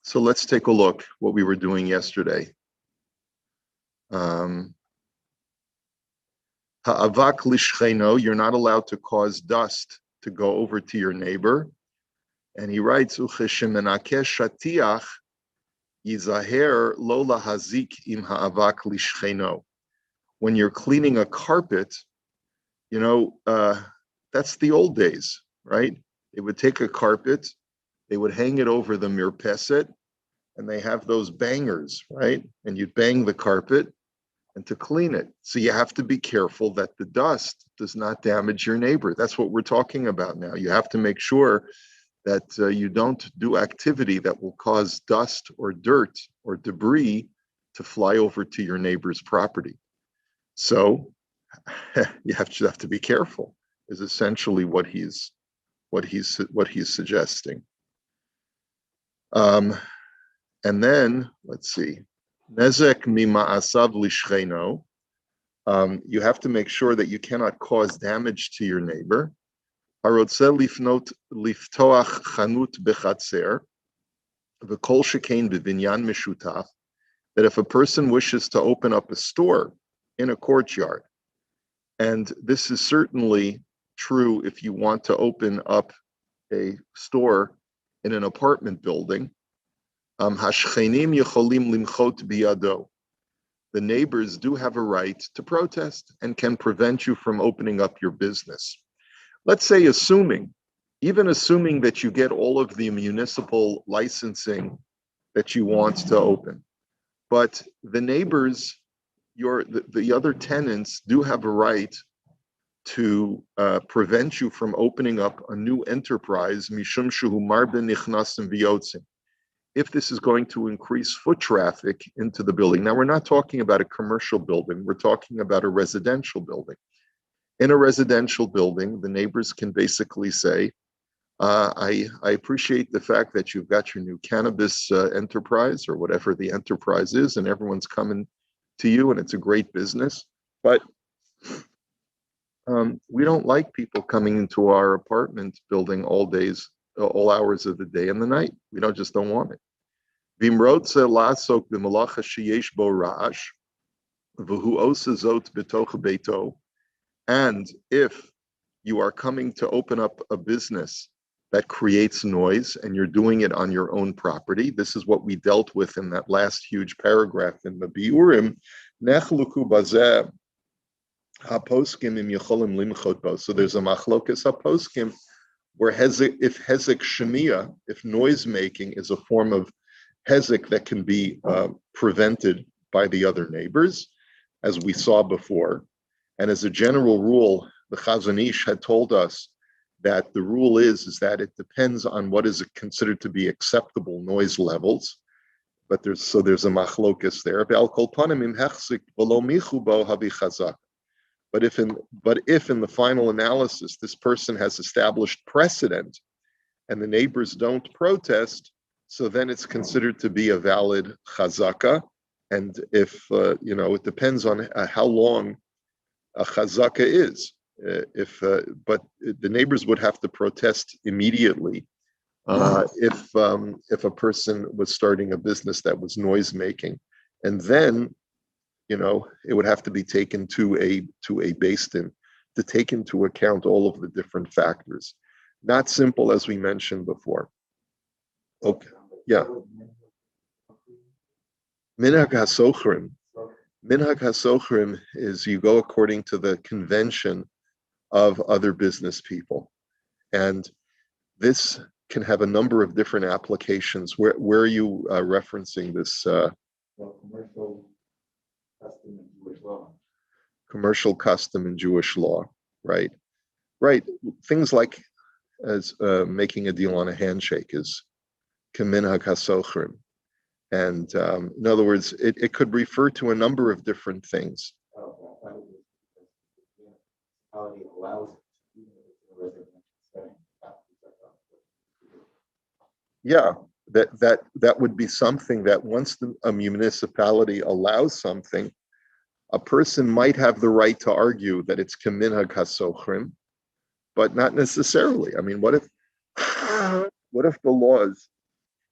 So let's take a look what we were doing yesterday. Ha'avak lishcheno, you're not allowed to cause dust to go over to your neighbor. And he writes, Ucheshemenakesh shatiach yizaher lo lahazik im ha'avak lishcheno. When you're cleaning a carpet, that's the old days, right? They would take a carpet, they would hang it over the mirpeset, and they have those bangers, right? And you'd bang the carpet and to clean it. So you have to be careful that the dust does not damage your neighbor. That's what we're talking about now. You have to make sure that you don't do activity that will cause dust or dirt or debris to fly over to your neighbor's property. So you have to be careful, is essentially what he's suggesting. And then let's see, nezek mima'asav lishcheno. You have to make sure that you cannot cause damage to your neighbor. Harotzeh liftoach chanut bechatzer, v'kol shekein b'vinyan mishutaf. That if a person wishes to open up a store in a courtyard, and this is certainly true if you want to open up a store in an apartment building, hashchenim yecholim limchot biyado. The neighbors do have a right to protest and can prevent you from opening up your business. Let's say even assuming that you get all of the municipal licensing that you want to open, but the neighbors, the other tenants do have a right to prevent you from opening up a new enterprise, mishum shehu marbe nichnasim v'yotzim, if this is going to increase foot traffic into the building. Now, we're not talking about a commercial building, we're talking about a residential building. In a residential building, the neighbors can basically say, I appreciate the fact that you've got your new cannabis enterprise or whatever the enterprise is, and everyone's coming to you, and it's a great business. But we don't like people coming into our apartment building all hours of the day and the night. We just don't want it. V'imrotze lasok b'malacha sheyesh bo ra'ash, v'hu osa zot b'toch beito. And if you are coming to open up a business that creates noise and you're doing it on your own property, this is what we dealt with in that last huge paragraph in the Biurim, nechluku bazeh haposkim im yecholim limchot bo. So there's a machlokas haposkim where if hezek shemia, if noise making is a form of hezek that can be prevented by the other neighbors, as we saw before. And as a general rule, the Chazon Ish had told us that the rule is that it depends on what is considered to be acceptable noise levels. But there's a machlokas there. But if in the final analysis this person has established precedent and the neighbors don't protest, so then it's considered to be a valid chazaka. And if it depends on how long a chazaka is. But the neighbors would have to protest immediately if a person was starting a business that was noise making, and then it would have to be taken to a beis din to take into account all of the different factors. Not simple, as we mentioned before. Okay, yeah. Minhag hasochrim. Minhag hasochrim is you go according to the convention of other business people. And this can have a number of different applications. Where are you referencing this? Commercial custom in Jewish law. Commercial custom in Jewish law, right? Right. Things like as making a deal on a handshake is minhag hasochrim. And in other words, it could refer to a number of different things. Yeah, that would be something that once a municipality allows something, a person might have the right to argue that it's minhag hasochrim, but not necessarily. I mean, what if the laws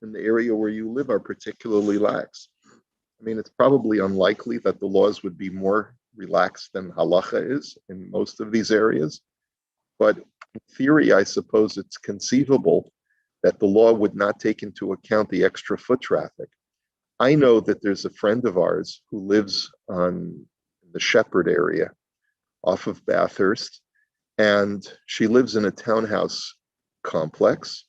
in the area where you live are particularly lax. I mean, it's probably unlikely that the laws would be more relaxed than halacha is in most of these areas. But in theory, I suppose it's conceivable that the law would not take into account the extra foot traffic. I know that there's a friend of ours who lives on the Shepherd area off of Bathurst, and she lives in a townhouse complex.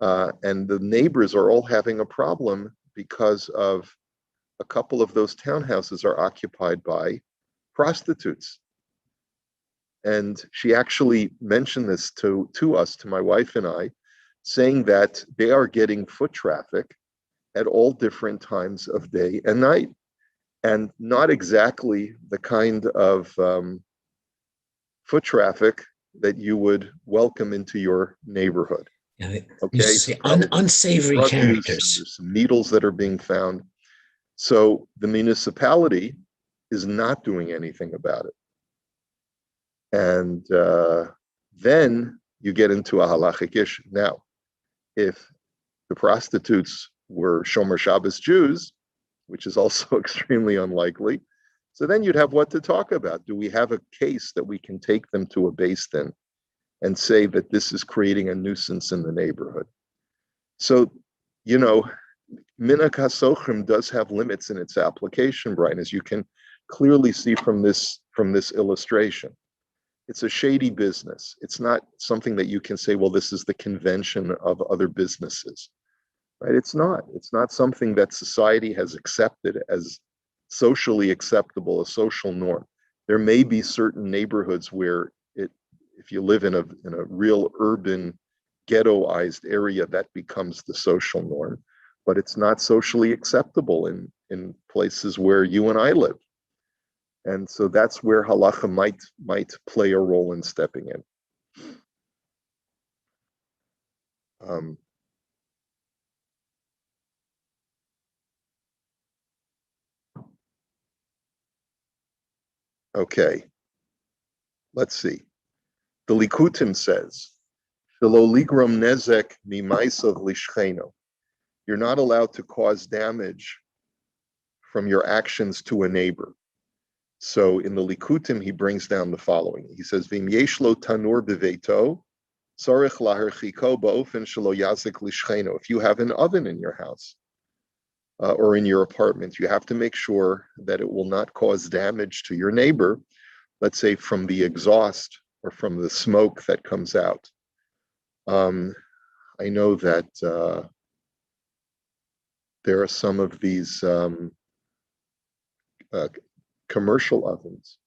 And the neighbors are all having a problem because of a couple of those townhouses are occupied by prostitutes. And she actually mentioned this to us, to my wife and I, saying that they are getting foot traffic at all different times of day and night, and not exactly the kind of foot traffic that you would welcome into your neighborhood. Yeah, Okay, you see unsavory drug characters. Use, there's some needles that are being found. So the municipality is not doing anything about it. And then you get into a halachic issue. Now, if the prostitutes were Shomer Shabbos Jews, which is also extremely unlikely, so then you'd have what to talk about. Do we have a case that we can take them to a beis din and say that this is creating a nuisance in the neighborhood? So, you know, Minhag HaSochrim does have limits in its application, Brian, as you can clearly see from this illustration. It's a shady business. It's not something that you can say, well, this is the convention of other businesses, right? It's not. It's not something that society has accepted as socially acceptable, a social norm. There may be certain neighborhoods where if you live in a real urban ghettoized area, that becomes the social norm, but it's not socially acceptable in places where you and I live. And so that's where halacha might play a role in stepping in. Okay, let's see. The Likutim says, "Shelo ligram nezek mimaisav lishcheno." You're not allowed to cause damage from your actions to a neighbor. So in the Likutim, he brings down the following. He says, "Vim yeshlo tanur beveito, tzarich laherchiko ba'ofen shelo yazik lishcheno." If you have an oven in your house or in your apartment, you have to make sure that it will not cause damage to your neighbor, let's say from the exhaust or from the smoke that comes out. I know that there are some of these commercial ovens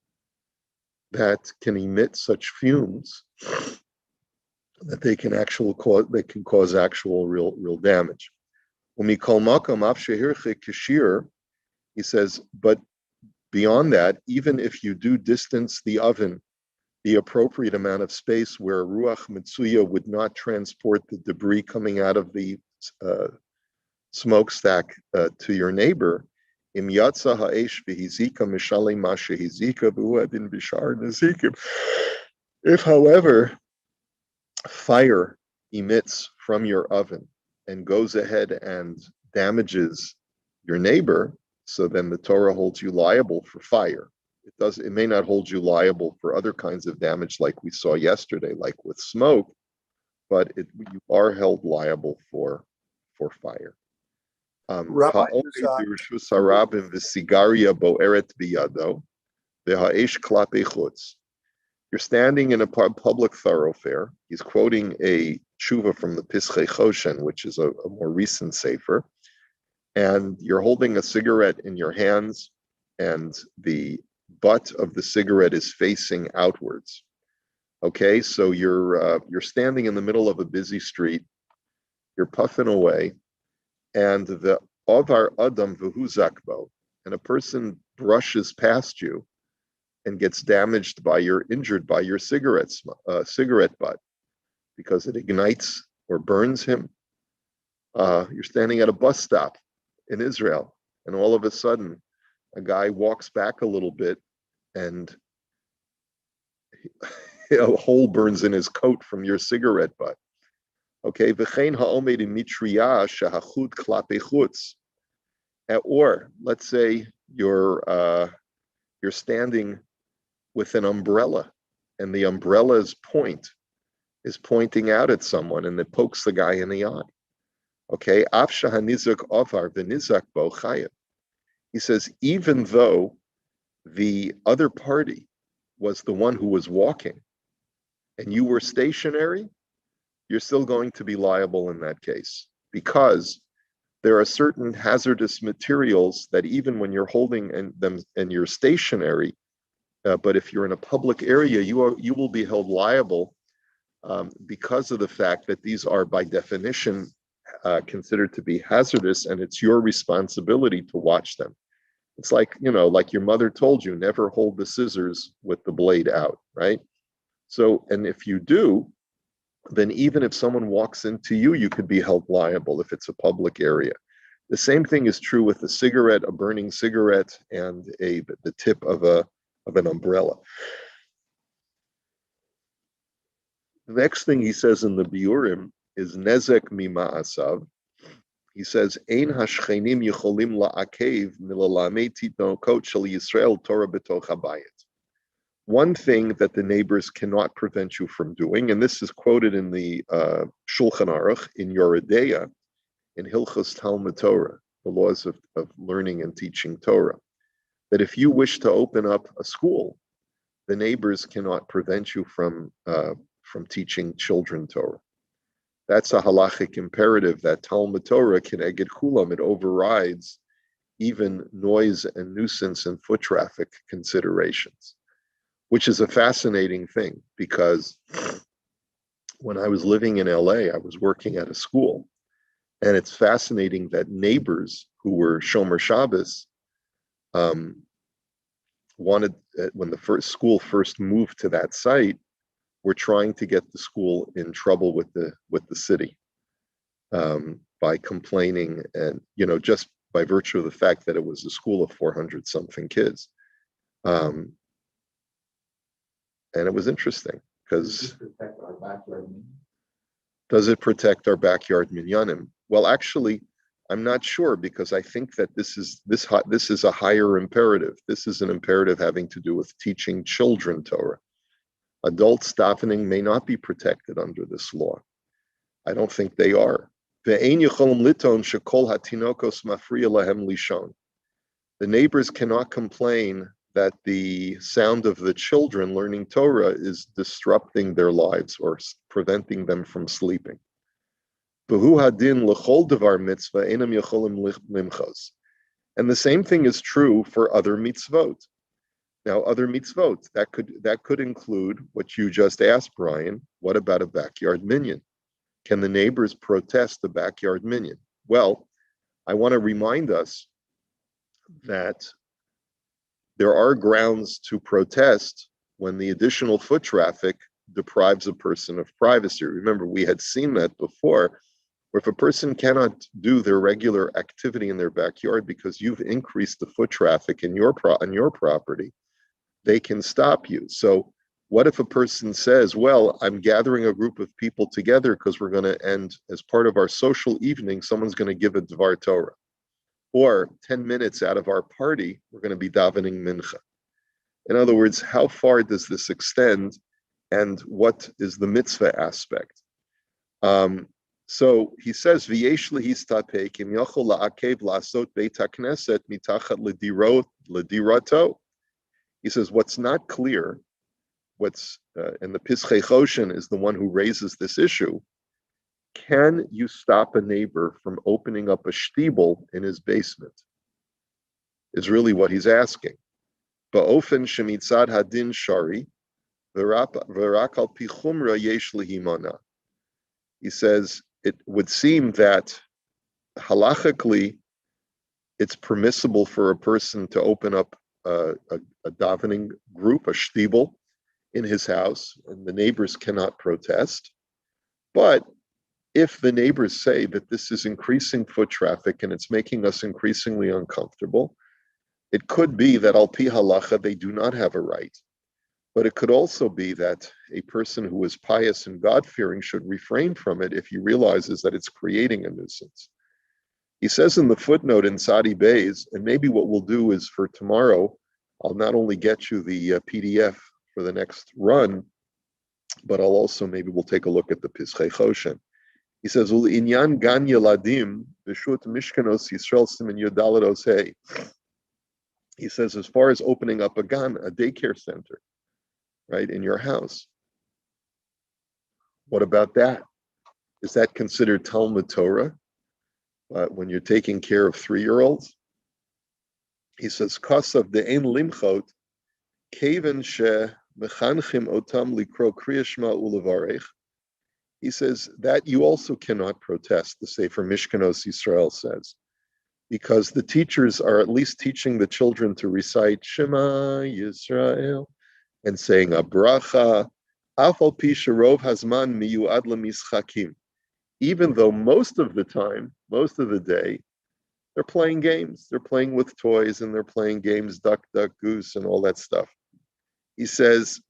that can emit such fumes that they can cause actual real damage. He says, but beyond that, even if you do distance the oven the appropriate amount of space where ruach mitsuya would not transport the debris coming out of the smokestack to your neighbor, if, however, fire emits from your oven and goes ahead and damages your neighbor, so then the Torah holds you liable for fire. It may not hold you liable for other kinds of damage like we saw yesterday, like with smoke, but you are held liable for fire. You're standing in a public thoroughfare. He's quoting a tshuva from the Pischei Choshen, which is a more recent sefer, and you're holding a cigarette in your hands, and the butt of the cigarette is facing outwards. Okay, so you're standing in the middle of a busy street, you're puffing away, and the Ovar Adam V'hu Zakbo, and a person brushes past you and gets injured by your cigarette butt because it ignites or burns him. You're standing at a bus stop in Israel, and all of a sudden, a guy walks back a little bit, and a hole burns in his coat from your cigarette butt. Okay, v'chein ha'omed mitriya shehachud klape chutz. Or let's say you're standing with an umbrella, and the umbrella's point is pointing out at someone, and it pokes the guy in the eye. Okay, afsha hanizak ovar v'nizak bo chayev. He says, even though the other party was the one who was walking, and you were stationary, you're still going to be liable in that case, because there are certain hazardous materials that even when you're holding them and you're stationary, but if you're in a public area, you will be held liable because of the fact that these are by definition considered to be hazardous, and it's your responsibility to watch them. It's like, like your mother told you, never hold the scissors with the blade out, right? So, and if you do, then even if someone walks into you, you could be held liable if it's a public area. The same thing is true with a cigarette, a burning cigarette, and the tip of an umbrella. The next thing he says in the Biurim is nezek mima'asav. He says, Ein hashchenim yicholim la'akev milalamei titnokot shel Yisrael Torah b'toch habayit. One thing that the neighbors cannot prevent you from doing, and this is quoted in the Shulchan Aruch, in Yoredeya, in Hilchos Talmud Torah, the laws of learning and teaching Torah, that if you wish to open up a school, the neighbors cannot prevent you from teaching children Torah. That's a halachic imperative that Talmud Torah keneged kulam, it overrides even noise and nuisance and foot traffic considerations, which is a fascinating thing, because when I was living in LA, I was working at a school, and it's fascinating that neighbors who were Shomer Shabbos wanted, when the school first moved to that site, were trying to get the school in trouble with the city by complaining, and just by virtue of the fact that it was a school of 400 something kids. And it was interesting because does it protect our backyard minyanim? Well, actually, I'm not sure, because I think that this is a higher imperative. This is an imperative having to do with teaching children Torah. Adults davening may not be protected under this law. I don't think they are. The neighbors cannot complain that the sound of the children learning Torah is disrupting their lives or preventing them from sleeping. And the same thing is true for other mitzvot. Now, other mitzvot, that could include what you just asked, Brian. What about a backyard minyan? Can the neighbors protest the backyard minyan? Well, I want to remind us that there are grounds to protest when the additional foot traffic deprives a person of privacy. Remember, we had seen that before, where if a person cannot do their regular activity in their backyard because you've increased the foot traffic on your property, they can stop you. So what if a person says, well, I'm gathering a group of people together because we're going to end, as part of our social evening, someone's going to give a Dvar Torah. Or 10 minutes out of our party, we're going to be davening mincha. In other words, how far does this extend, and what is the mitzvah aspect? So he says, "V'yesh lehistapek im yachol la'akev la'asot beit hakneset mitachat ledirato." He says, what's not clear, and the Pischei Choshen is the one who raises this issue. Can you stop a neighbor from opening up a shtibel in his basement? Is really what he's asking. Ba'ofen shemitzad hadin shari v'rak al pi chumra yesh lehimana. He says it would seem that halachically it's permissible for a person to open up a davening group, a shtibel, in his house, and the neighbors cannot protest. But if the neighbors say that this is increasing foot traffic and it's making us increasingly uncomfortable, it could be that al pi halacha they do not have a right. But it could also be that a person who is pious and God-fearing should refrain from it if he realizes that it's creating a nuisance. He says in the footnote in Sadi Bays, and maybe what we'll do is for tomorrow, I'll not only get you the PDF for the next run, but I'll also maybe we'll take a look at the Pischei Choshen. He says, "Inyan gan yeladim b'shut mishkanos Yisrael simin yodalados hey." He says, as far as opening up a gan, a daycare center, right, in your house, what about that? Is that considered Talmud Torah when you're taking care of 3-year-olds? He says, "Kasav de'en limchot kaven she mechanchim otam likro kriya shema ulevarech." He says that you also cannot protest, the Sefer Mishkanos Yisrael says, because the teachers are at least teaching the children to recite Shema Yisrael and saying a bracha, afal pi sherov hazman miyuad lemischakim. Even though most of the time, most of the day, they're playing games. They're playing with toys and they're playing games, duck, duck, goose, and all that stuff. He says,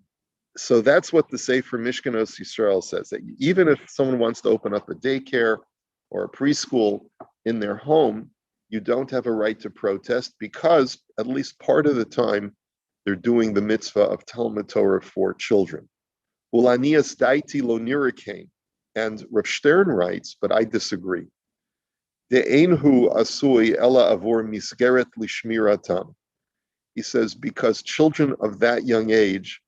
so that's what the Sefer Mishkanos Yisrael says, that even if someone wants to open up a daycare or a preschool in their home, you don't have a right to protest because at least part of the time they're doing the mitzvah of Talmud Torah for children. Ulanias daiti lo nirikain. And Rav Stern writes, but I disagree. De'enhu asui ela avor misgeret lishmiratam. He says, because children of that young age,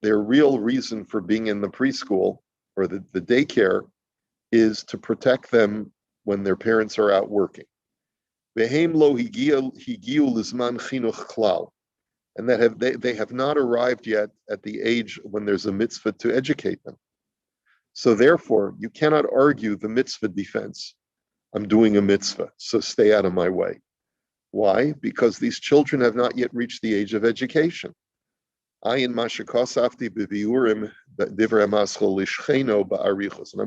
their real reason for being in the preschool or the daycare is to protect them when their parents are out working. Vehem lo higiu lizman chinuch klal. And that they have not arrived yet at the age when there's a mitzvah to educate them. So therefore, you cannot argue the mitzvah defense. I'm doing a mitzvah, so stay out of my way. Why? Because these children have not yet reached the age of education. And I'm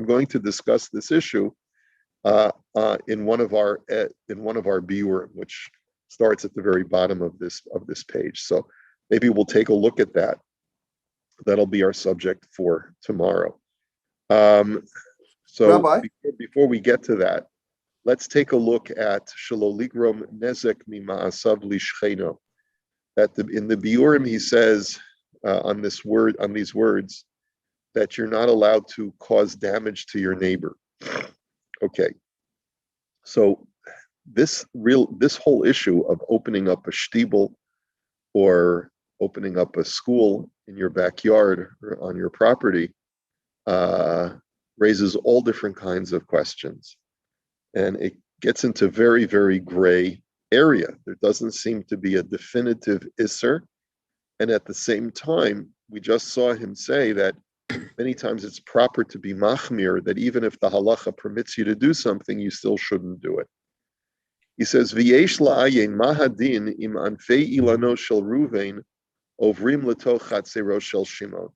going to discuss this issue in one of our biurim, which starts at the very bottom of this page. So maybe we'll take a look at that. That'll be our subject for tomorrow. So Rabbi? before we get to that, let's take a look at Shaloligrom Nezek Mima'asav Lishcheno. That in the biurim he says on these words that you're not allowed to cause damage to your neighbor. Okay, so this whole issue of opening up a shtibel or opening up a school in your backyard or on your property raises all different kinds of questions, and it gets into very, very gray area. There doesn't seem to be a definitive isser, and at the same time, we just saw him say that many times it's proper to be machmir, that even if the halacha permits you to do something, you still shouldn't do it. He says, "V'yesh la'ayin mahadin im anfei ilano shel Ruvain ovrim letoch chatzero shel Shimon."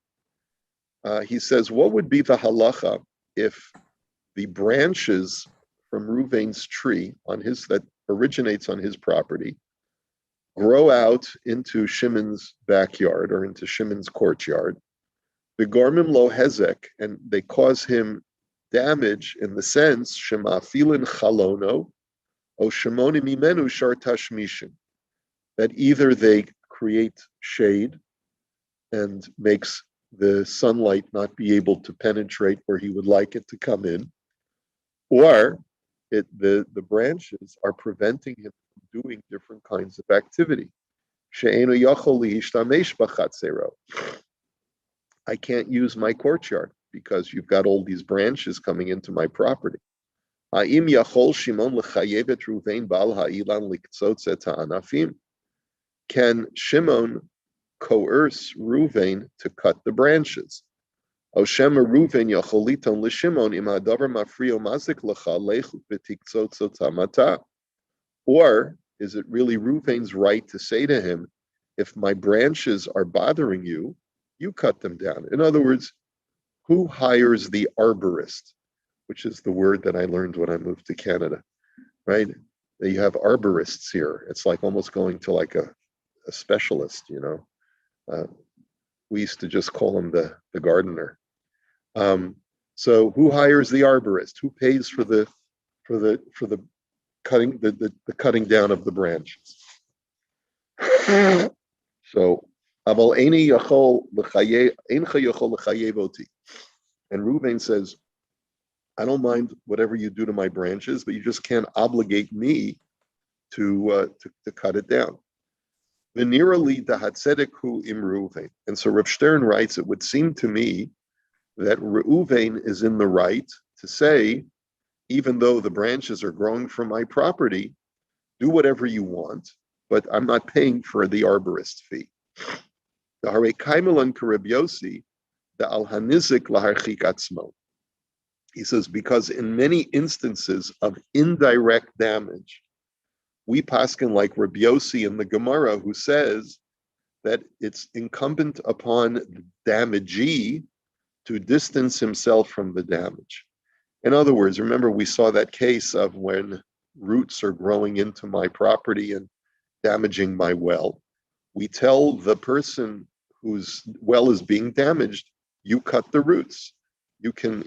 He says, what would be the halacha if the branches from Ruvain's tree that originates on his property grow out into Shimon's backyard or into Shimon's courtyard, the Gormim lo hezek, and they cause him damage in the sense shema filin chalono o shemoni mimenu shar tashmishin, that either they create shade and makes the sunlight not be able to penetrate where he would like it to come in, or the branches are preventing him from doing different kinds of activity. I can't use my courtyard because you've got all these branches coming into my property. Can Shimon coerce Ruvain to cut the branches? Or is it really Ruvain's right to say to him, if my branches are bothering you, you cut them down? In other words, who hires the arborist, which is the word that I learned when I moved to Canada, right? You have arborists here. It's like almost going to like a specialist, We used to just call him the gardener. So who hires the arborist? Who pays for the cutting the cutting down of the branches? So Aval eini yachol eincha yachol l'chayev oti. And Reuven says, I don't mind whatever you do to my branches, but you just can't obligate me to cut it down. Venirali dahatzedek hu im Reuven. And so Rav Stern writes, it would seem to me that Reuven is in the right to say, even though the branches are growing from my property, do whatever you want, but I'm not paying for the arborist fee. The Hare Kaimelan Karib Yosi, the Al Hanizik Laharchik Atzmo. He says, because in many instances of indirect damage, we paskin like Rabbi Yossi in the Gemara, who says that it's incumbent upon the damagee to distance himself from the damage. In other words, remember we saw that case of when roots are growing into my property and damaging my well. We tell the person whose well is being damaged, you cut the roots. You can,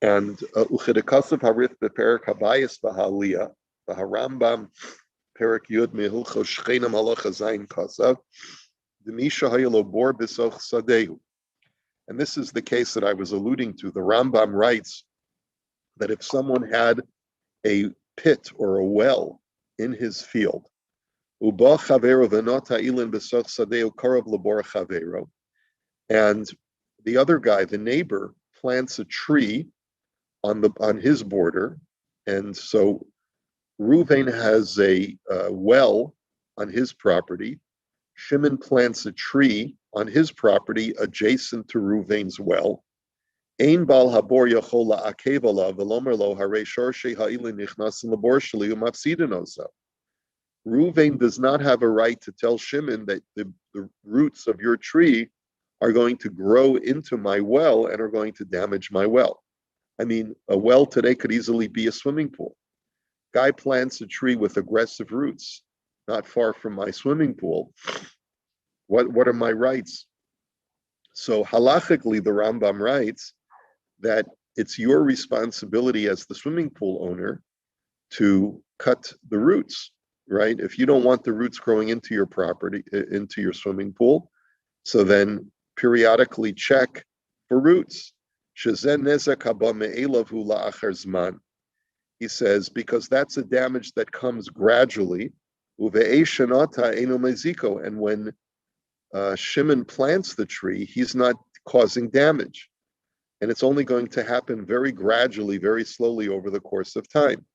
and Uchidakasav Harith Beperik Habayis Bahaliyah, the Harambam Perik Yud Mehilchos Shchenam Halacha Zayin Kasav, Demisha Hayelo Bor Bisoch Sadehu. And this is the case that I was alluding to. The Rambam writes that if someone had a pit or a well in his field, and the other guy, the neighbor, plants a tree on his border, and so Reuven has a well on his property. Shimon plants a tree on his property adjacent to Reuven's well. Ein bal habor yachol la'akev alav v'lomer lo harei shorshei ha'ilin nichnasim labor sheli u'mafsidin. Reuven does not have a right to tell Shimon that the roots of your tree are going to grow into my well and are going to damage my well. I mean, a well today could easily be a swimming pool. Guy plants a tree with aggressive roots not far from my swimming pool. What are my rights? So halachically, the Rambam writes that it's your responsibility as the swimming pool owner to cut the roots, right? If you don't want the roots growing into your property, into your swimming pool, so then periodically check for roots. He says, because that's a damage that comes gradually. And when Shimon plants the tree, he's not causing damage. And it's only going to happen very gradually, very slowly over the course of time.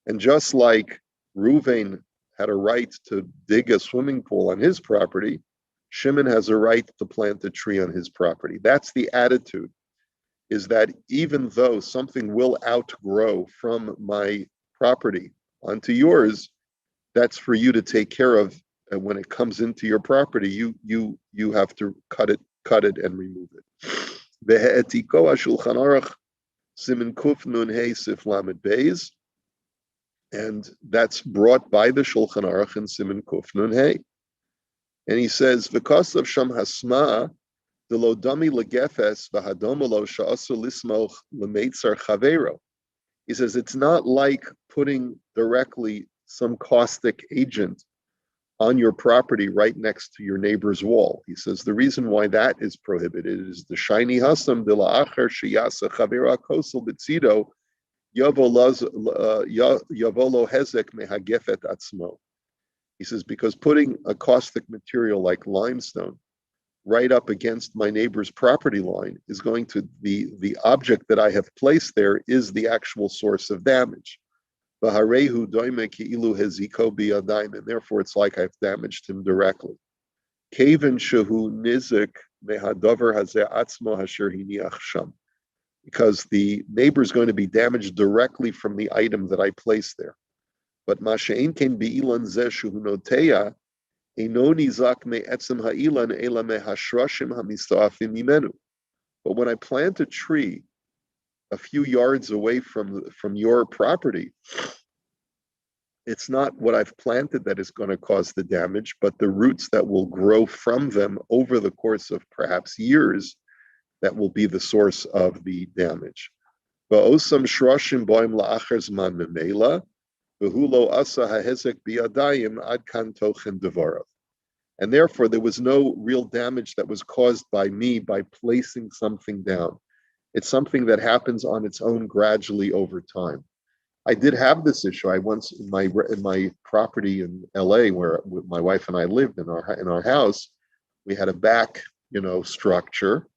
And just like Reuven had a right to dig a swimming pool on his property, Shimon has a right to plant a tree on his property. That's the attitude, is that even though something will outgrow from my property onto yours, that's for you to take care of. And when it comes into your property, you have to cut it and remove it. And that's brought by the Shulchan Aruch in Siman Kuf Nun Hey. And he says, because of Sham Hasma, the Lodami Legefes Vahadomolo Sha'asu Lismoch Lemeitzar Chavero. He says it's not like putting directly some caustic agent on your property right next to your neighbor's wall. He says the reason why that is prohibited is the shiny hasam de la'acher sheyasa chavera kosel betzido yavolo hezek mehagefet atzmo. He says because putting a caustic material like limestone right up against my neighbor's property line is going to the object that I have placed there is the actual source of damage. And therefore it's like I've damaged him directly. Because the neighbor is going to be damaged directly from the item that I placed there. But but when I plant a tree a few yards away from your property, it's not what I've planted that is going to cause the damage, but the roots that will grow from them over the course of perhaps years that will be the source of the damage. Va'osam shroshim boim la'achar zman memela, v'hu asa hahezek bi'adayim ad kan tochen devarav. And therefore, there was no real damage that was caused by me by placing something down. It's something that happens on its own gradually over time. I did have this issue. I once in my property in LA, where my wife and I lived in our house, we had a back, structure,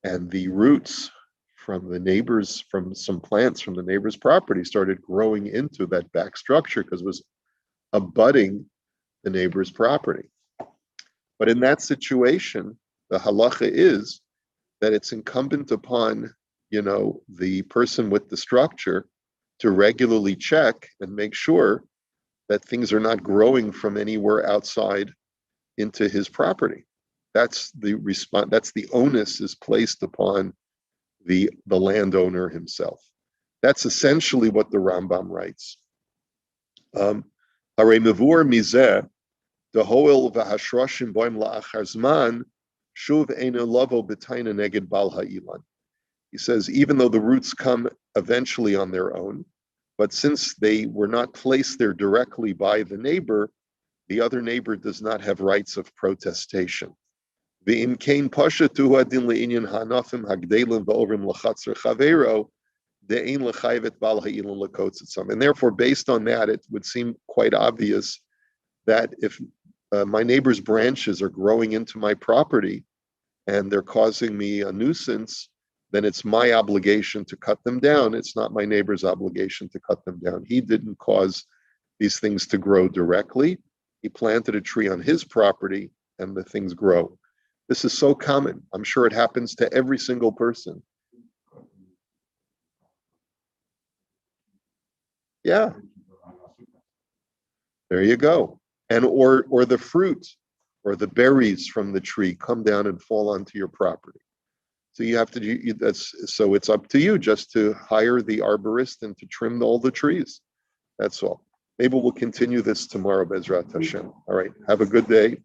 and the roots from the neighbors, from some plants from the neighbor's property, started growing into that back structure because it was abutting the neighbor's property. But in that situation, the halacha is that it's incumbent upon, the person with the structure to regularly check and make sure that things are not growing from anywhere outside into his property. That's the response. That's the onus is placed upon the landowner himself. That's essentially what the Rambam writes. Hare mevur mizeh dehoel v'hashroshim boim la'achar zman shuv eino lavo b'taina neged bal ha'ilan. He says, even though the roots come eventually on their own, but since they were not placed there directly by the neighbor, the other neighbor does not have rights of protestation. And therefore, based on that, it would seem quite obvious that if my neighbor's branches are growing into my property and they're causing me a nuisance, then it's my obligation to cut them down. It's not my neighbor's obligation to cut them down. He didn't cause these things to grow directly. He planted a tree on his property and the things grow. This is so common. I'm sure it happens to every single person. Yeah. There you go. And or the fruit or the berries from the tree come down and fall onto your property. So you have to so it's up to you just to hire the arborist and to trim all the trees. That's all. Maybe we'll continue this tomorrow, Bezrat Hashem. All right. Have a good day.